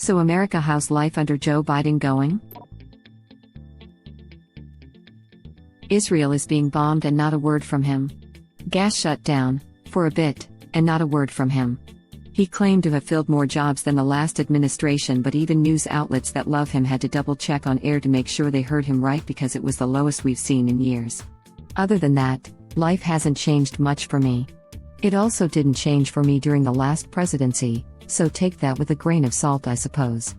So America, how's life under Joe Biden going? Israel is being bombed and not a word from him. Gas shut down, for a bit, and not a word from him. He claimed to have filled more jobs than the last administration, but even news outlets that love him had to double check on air to make sure they heard him right because it was the lowest we've seen in years. Other than that, life hasn't changed much for me. It also didn't change for me during the last presidency, so take that with a grain of salt, I suppose.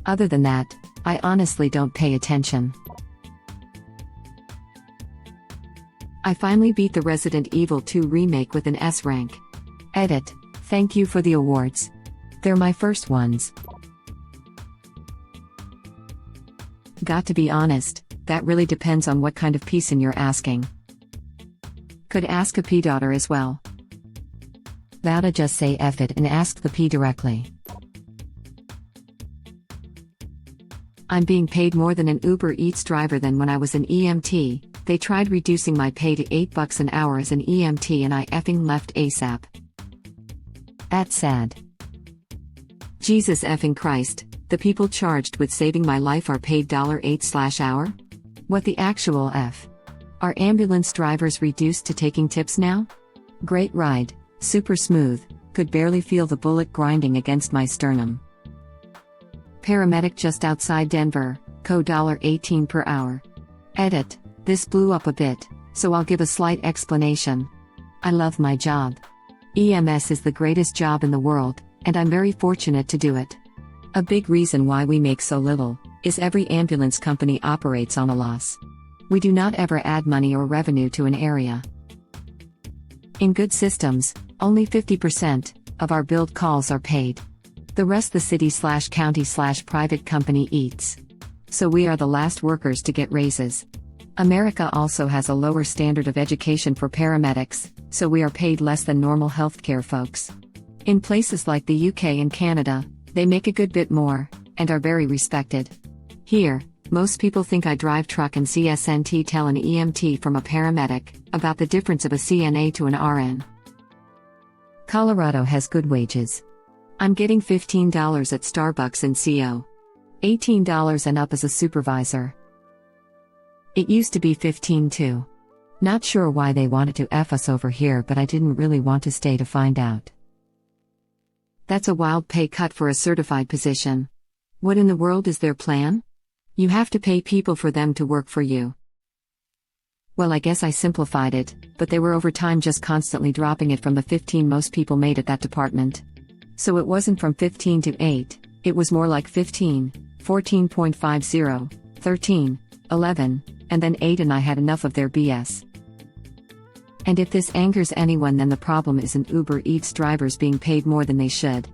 Other than that, I honestly don't pay attention. I finally beat the Resident Evil 2 remake with an S rank. Edit. Thank you for the awards. They're my first ones. Got to be honest, that really depends on what kind of person you're asking. Could ask a P-daughter as well. That'd just say F it and ask the P directly. I'm being paid more than an Uber Eats driver than when I was an EMT. They tried reducing my pay to $8 an hour as an EMT and I effing left ASAP. That's sad. Jesus effing Christ, the people charged with saving my life are paid $8/hour? What the actual F? Are ambulance drivers reduced to taking tips now? Great ride, super smooth, could barely feel the bullet grinding against my sternum. Paramedic just outside Denver, co $18 per hour. Edit, this blew up a bit, so I'll give a slight explanation. I love my job. EMS is the greatest job in the world, and I'm very fortunate to do it. A big reason why we make so little is every ambulance company operates on a loss. We do not ever add money or revenue to an area. In good systems, only 50% of our billed calls are paid. The rest the city/county/private company eats. So we are the last workers to get raises. America also has a lower standard of education for paramedics, so we are paid less than normal healthcare folks. In places like the UK and Canada, they make a good bit more, and are very respected. Here, most people think I drive truck and CSNT tell an EMT from a paramedic about the difference of a CNA to an RN. Colorado has good wages. I'm getting $15 at Starbucks in CO. $18 and up as a supervisor. It used to be 15 too. Not sure why they wanted to F us over here, but I didn't really want to stay to find out. That's a wild pay cut for a certified position. What in the world is their plan? You have to pay people for them to work for you. Well, I guess I simplified it, but they were over time just constantly dropping it from the 15 most people made at that department. So it wasn't from 15 to 8, it was more like 15, 14.50, 13, 11, and then 8, and I had enough of their BS. And if this angers anyone, then the problem isn't Uber Eats drivers being paid more than they should.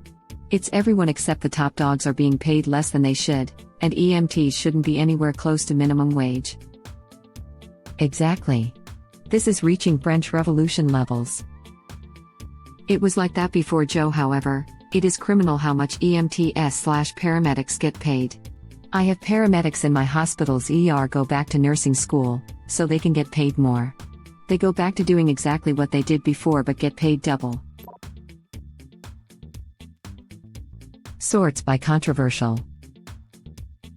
It's everyone except the top dogs are being paid less than they should, and EMTs shouldn't be anywhere close to minimum wage. Exactly. This is reaching French Revolution levels. It was like that before Joe, however. It is criminal how much EMTs/paramedics get paid. I have paramedics in my hospital's ER go back to nursing school, so they can get paid more. They go back to doing exactly what they did before but get paid double. Sorts by controversial.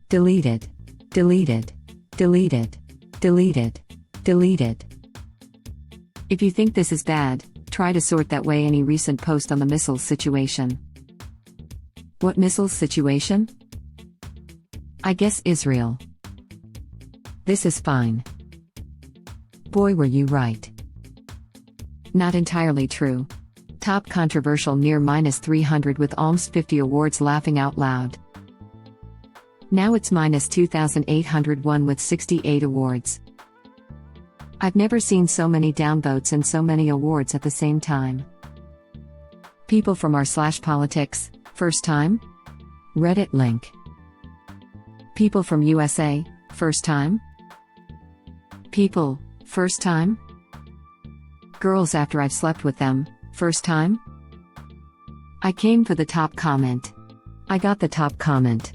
Deleted. Deleted. Deleted. Deleted. Deleted. If you think this is bad, try to sort that way any recent post on the missiles situation. What missiles situation? I guess Israel. This is fine. Boy, were you right. Not entirely true. Top controversial near -300 with almost 50 awards, laughing out loud. Now it's -2,801 with 68 awards. I've never seen so many downvotes and so many awards at the same time. People from r/politics, first time? Reddit link. People from USA, first time? People, first time? Girls after I've slept with them, first time? I came for the top comment. I got the top comment.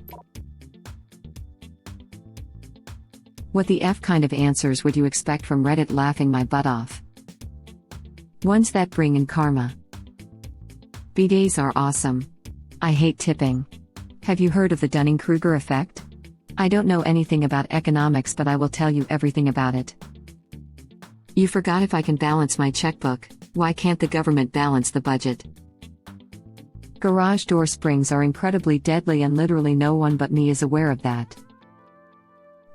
What the F kind of answers would you expect from Reddit laughing my butt off? Ones that bring in karma. B-days are awesome. I hate tipping. Have you heard of the Dunning-Kruger effect? I don't know anything about economics, but I will tell you everything about it. You forgot, if I can balance my checkbook, why can't the government balance the budget? Garage door springs are incredibly deadly, and literally no one but me is aware of that.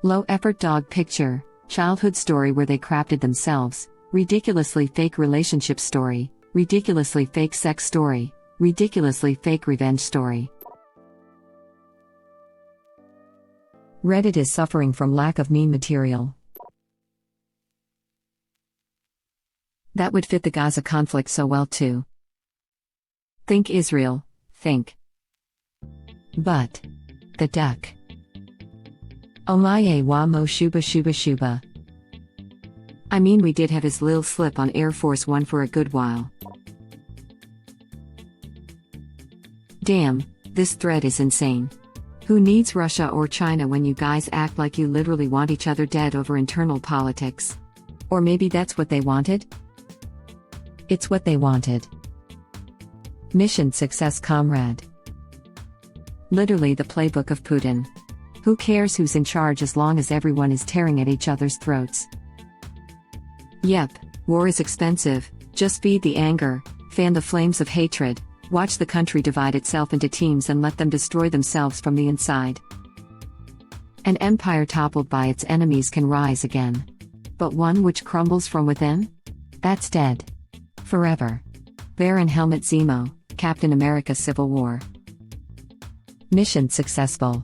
Low effort dog picture, childhood story where they crafted themselves, ridiculously fake relationship story, ridiculously fake sex story, ridiculously fake revenge story. Reddit is suffering from lack of meme material. That would fit the Gaza conflict so well too. Think Israel, think. But. The duck. Omaye wa mo shuba shuba shuba. I mean, we did have his lil slip on Air Force One for a good while. Damn, this thread is insane. Who needs Russia or China when you guys act like you literally want each other dead over internal politics? Or maybe that's what they wanted? It's what they wanted. Mission success, comrade. Literally the playbook of Putin. Who cares who's in charge as long as everyone is tearing at each other's throats? Yep, war is expensive. Just feed the anger, fan the flames of hatred, watch the country divide itself into teams and let them destroy themselves from the inside. An empire toppled by its enemies can rise again. But one which crumbles from within? That's dead. Forever. Baron Helmut Zemo, Captain America Civil War. Mission successful.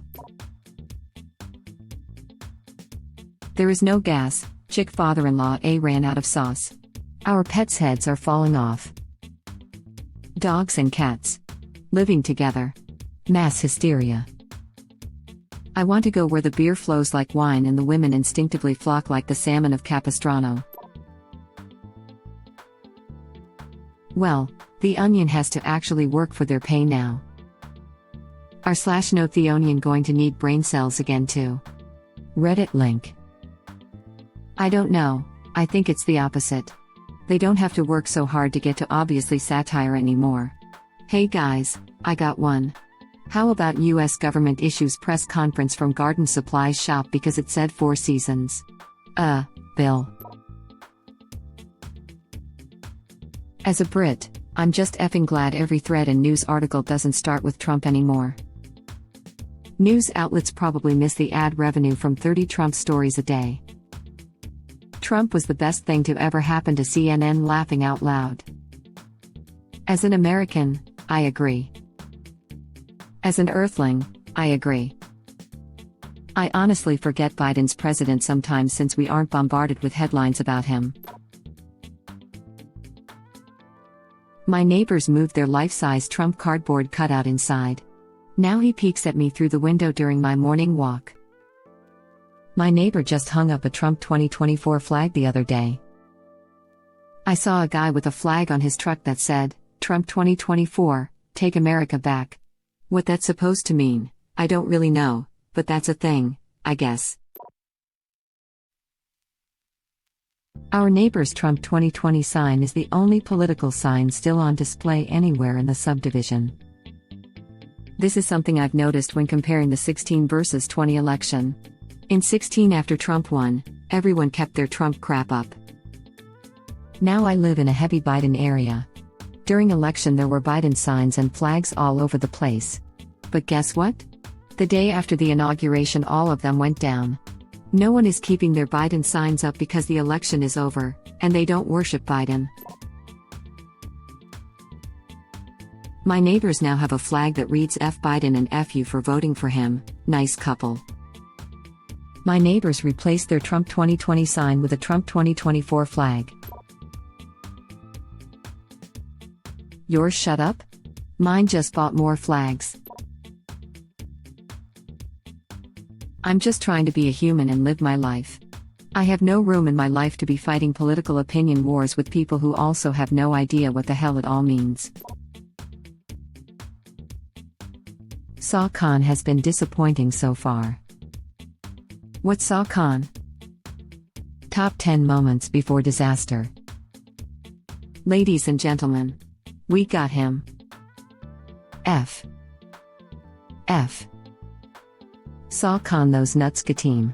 There is no gas, chick father-in-law A ran out of sauce. Our pets' heads are falling off. Dogs and cats. Living together. Mass hysteria. I want to go where the beer flows like wine and the women instinctively flock like the salmon of Capistrano. Well, the onion has to actually work for their pay now. /no the onion going to need brain cells again too? Reddit link. I don't know, I think it's the opposite. They don't have to work so hard to get to obviously satire anymore. Hey guys, I got one. How about US government issues press conference from garden supplies shop because it said 4 seasons? Bill. As a Brit, I'm just effing glad every thread and news article doesn't start with Trump anymore. News outlets probably miss the ad revenue from 30 Trump stories a day. Trump was the best thing to ever happen to CNN, laughing out loud. As an American, I agree. As an Earthling, I agree. I honestly forget Biden's president sometimes since we aren't bombarded with headlines about him. My neighbors moved their life-size Trump cardboard cutout inside. Now he peeks at me through the window during my morning walk. My neighbor just hung up a Trump 2024 flag the other day. I saw a guy with a flag on his truck that said, Trump 2024, take America back. What that's supposed to mean, I don't really know, but that's a thing, I guess. Our neighbor's Trump 2020 sign is the only political sign still on display anywhere in the subdivision. This is something I've noticed when comparing the 16 versus 20 election. In 16, after Trump won, everyone kept their Trump crap up. Now I live in a heavy Biden area. During election there were Biden signs and flags all over the place. But guess what? The day after the inauguration all of them went down. No one is keeping their Biden signs up because the election is over, and they don't worship Biden. My neighbors now have a flag that reads F Biden and F you for voting for him. Nice couple. My neighbors replaced their Trump 2020 sign with a Trump 2024 flag. Yours shut up? Mine just bought more flags. I'm just trying to be a human and live my life. I have no room in my life to be fighting political opinion wars with people who also have no idea what the hell it all means. SawCon has been disappointing so far. What's SawCon? Top 10 moments before disaster. Ladies and gentlemen, we got him. F. F. Saw con those nuts team.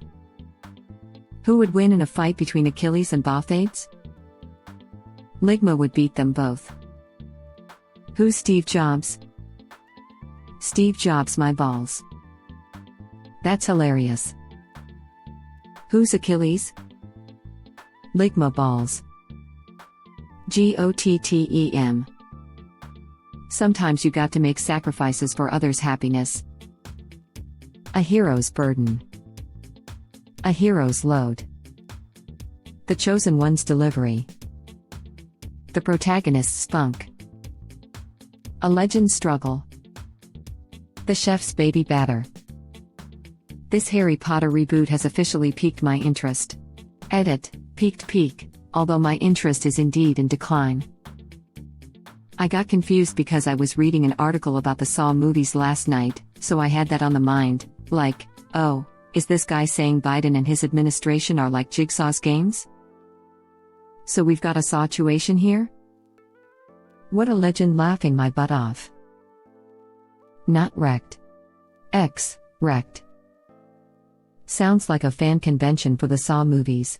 Who would win in a fight between Achilles and Bothades? Ligma would beat them both. Who's Steve Jobs? Steve Jobs my balls. That's hilarious. Who's Achilles? Ligma balls. GOTTEM. Sometimes you got to make sacrifices for others' happiness. A hero's burden. A hero's load. The chosen one's delivery. The protagonist's spunk. A legend's struggle. The chef's baby batter. This Harry Potter reboot has officially piqued my interest. Edit, peaked peak, although my interest is indeed in decline. I got confused because I was reading an article about the Saw movies last night, so I had that on the mind, like, oh, is this guy saying Biden and his administration are like Jigsaw's games? So we've got a Saw-tuation here? What a legend laughing my butt off. Not wrecked. X, wrecked. Sounds like a fan convention for the Saw movies.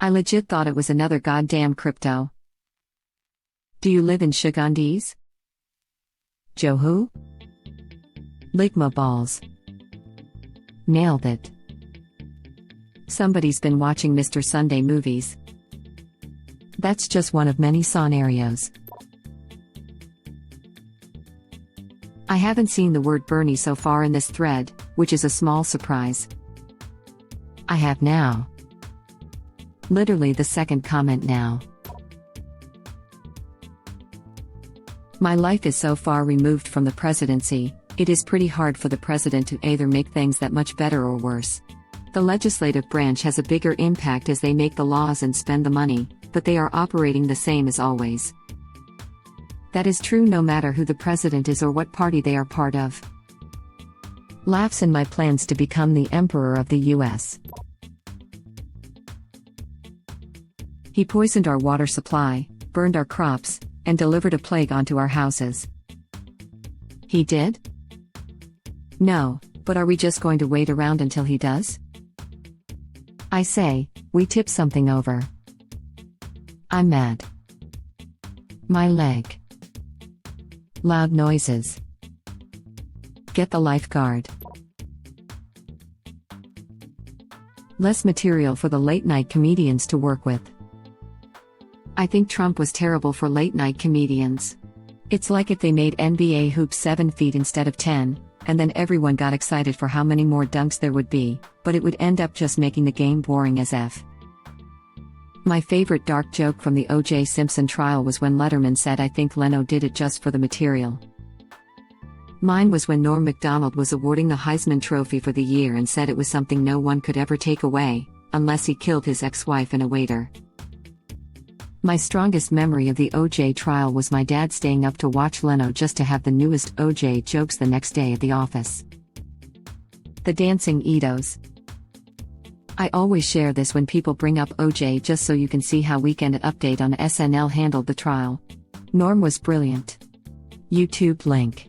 I legit thought it was another goddamn crypto. Do you live in Shugandis? Joe who? Ligma balls. Nailed it. Somebody's been watching Mr. Sunday movies. That's just one of many scenarios. I haven't seen the word Bernie so far in this thread, which is a small surprise. I have now. Literally the second comment now. My life is so far removed from the presidency, it is pretty hard for the president to either make things that much better or worse. The legislative branch has a bigger impact as they make the laws and spend the money, but they are operating the same as always. That is true no matter who the president is or what party they are part of. Laughs in my plans to become the emperor of the US. He poisoned our water supply, burned our crops, and delivered a plague onto our houses. He did? No, but are we just going to wait around until he does? I say, we tip something over. I'm mad. My leg. Loud noises. Get the lifeguard. Less material for the late-night comedians to work with. I think Trump was terrible for late-night comedians. It's like if they made NBA hoops 7 feet instead of 10, and then everyone got excited for how many more dunks there would be, but it would end up just making the game boring as F. My favorite dark joke from the O.J. Simpson trial was when Letterman said I think Leno did it just for the material. Mine was when Norm Macdonald was awarding the Heisman Trophy for the year and said it was something no one could ever take away, unless he killed his ex-wife and a waiter. My strongest memory of the O.J. trial was my dad staying up to watch Leno just to have the newest O.J. jokes the next day at the office. The dancing Edos. I always share this when people bring up O.J. just so you can see how Weekend Update on SNL handled the trial. Norm was brilliant. YouTube link.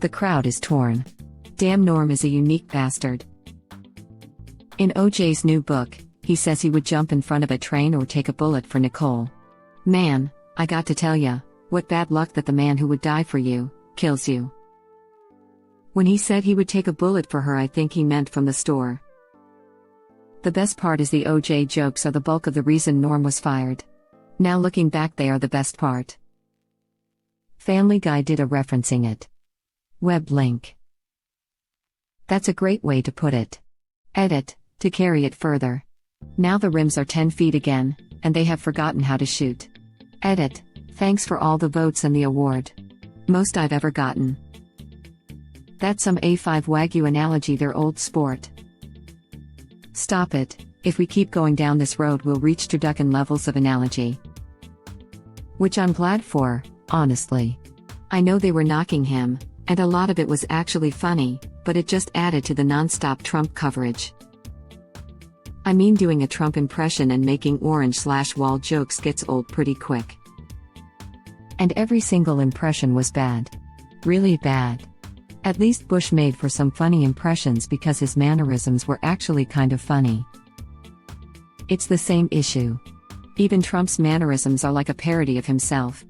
The crowd is torn. Damn, Norm is a unique bastard. In O.J.'s new book, he says he would jump in front of a train or take a bullet for Nicole. Man, I got to tell ya, what bad luck that the man who would die for you, kills you. When he said he would take a bullet for her, I think he meant from the store. The best part is the O.J. jokes are the bulk of the reason Norm was fired. Now looking back, they are the best part. Family Guy did a referencing it. Web link. That's a great way to put it. Edit, to carry it further. Now the rims are 10 feet again, and they have forgotten how to shoot. Edit, thanks for all the votes and the award. Most I've ever gotten. That's some A5 Wagyu analogy, their old sport. Stop it, if we keep going down this road we'll reach turducken levels of analogy. Which I'm glad for, honestly. I know they were knocking him, and a lot of it was actually funny, but it just added to the non-stop Trump coverage. I mean, doing a Trump impression and making orange/wall jokes gets old pretty quick. And every single impression was bad. Really bad. At least Bush made for some funny impressions because his mannerisms were actually kind of funny. It's the same issue. Even Trump's mannerisms are like a parody of himself.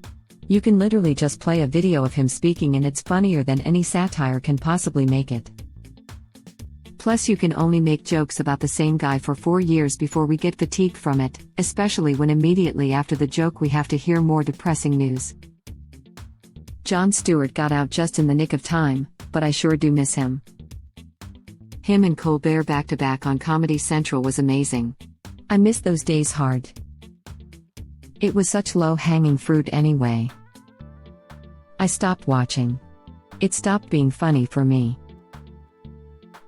You can literally just play a video of him speaking and it's funnier than any satire can possibly make it. Plus you can only make jokes about the same guy for 4 years before we get fatigued from it, especially when immediately after the joke we have to hear more depressing news. Jon Stewart got out just in the nick of time, but I sure do miss him. Him and Colbert back-to-back on Comedy Central was amazing. I miss those days hard. It was such low-hanging fruit anyway. I stopped watching. It stopped being funny for me.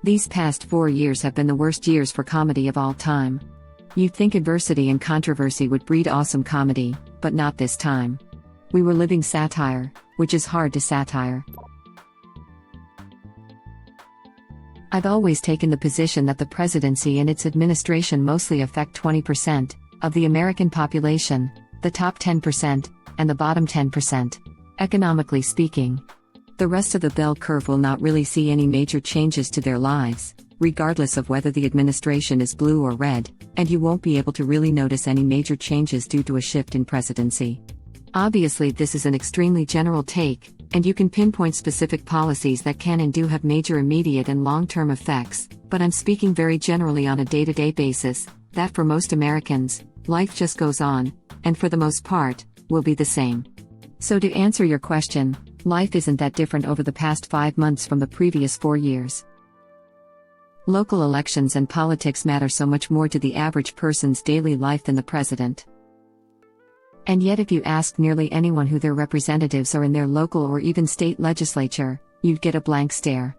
These past 4 years have been the worst years for comedy of all time. You'd think adversity and controversy would breed awesome comedy, but not this time. We were living satire, which is hard to satire. I've always taken the position that the presidency and its administration mostly affect 20% of the American population, the top 10%, and the bottom 10%. Economically speaking, the rest of the bell curve will not really see any major changes to their lives, regardless of whether the administration is blue or red, and you won't be able to really notice any major changes due to a shift in presidency. Obviously, this is an extremely general take, and you can pinpoint specific policies that can and do have major immediate and long-term effects, but I'm speaking very generally on a day-to-day basis, that for most Americans, life just goes on, and for the most part, will be the same. So to answer your question, life isn't that different over the past 5 months from the previous 4 years. Local elections and politics matter so much more to the average person's daily life than the president. And yet if you ask nearly anyone who their representatives are in their local or even state legislature, you'd get a blank stare.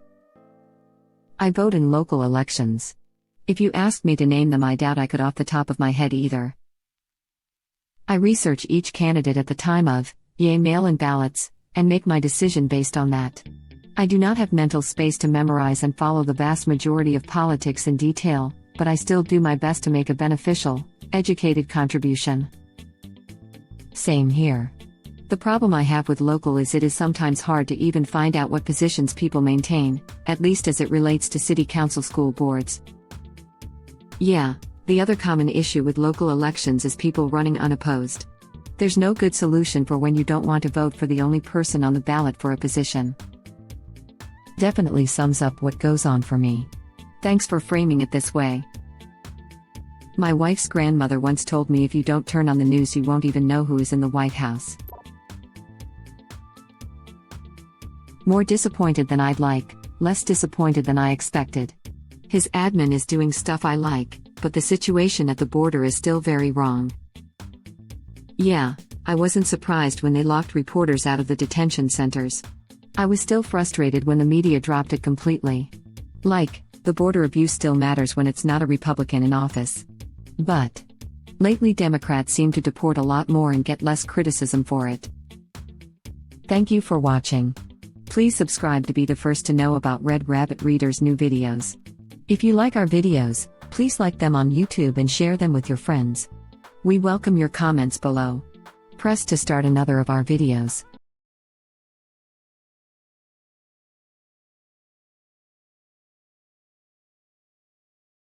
I vote in local elections. If you asked me to name them, I doubt I could off the top of my head either. I research each candidate at the time of, mail-in ballots, and make my decision based on that. I do not have mental space to memorize and follow the vast majority of politics in detail, but I still do my best to make a beneficial, educated contribution. Same here. The problem I have with local is it is sometimes hard to even find out what positions people maintain, at least as it relates to city council school boards. Yeah, the other common issue with local elections is people running unopposed. There's no good solution for when you don't want to vote for the only person on the ballot for a position. Definitely sums up what goes on for me. Thanks for framing it this way. My wife's grandmother once told me if you don't turn on the news you won't even know who is in the White House. More disappointed than I'd like, less disappointed than I expected. His admin is doing stuff I like, but the situation at the border is still very wrong. Yeah, I wasn't surprised when they locked reporters out of the detention centers. I was still frustrated when the media dropped it completely. Like, the border abuse still matters when it's not a Republican in office. But lately Democrats seem to deport a lot more and get less criticism for it. Thank you for watching. Please subscribe to be the first to know about Red Rabbit Reader's new videos. If you like our videos, please like them on YouTube and share them with your friends. We welcome your comments below. Press to start another of our videos.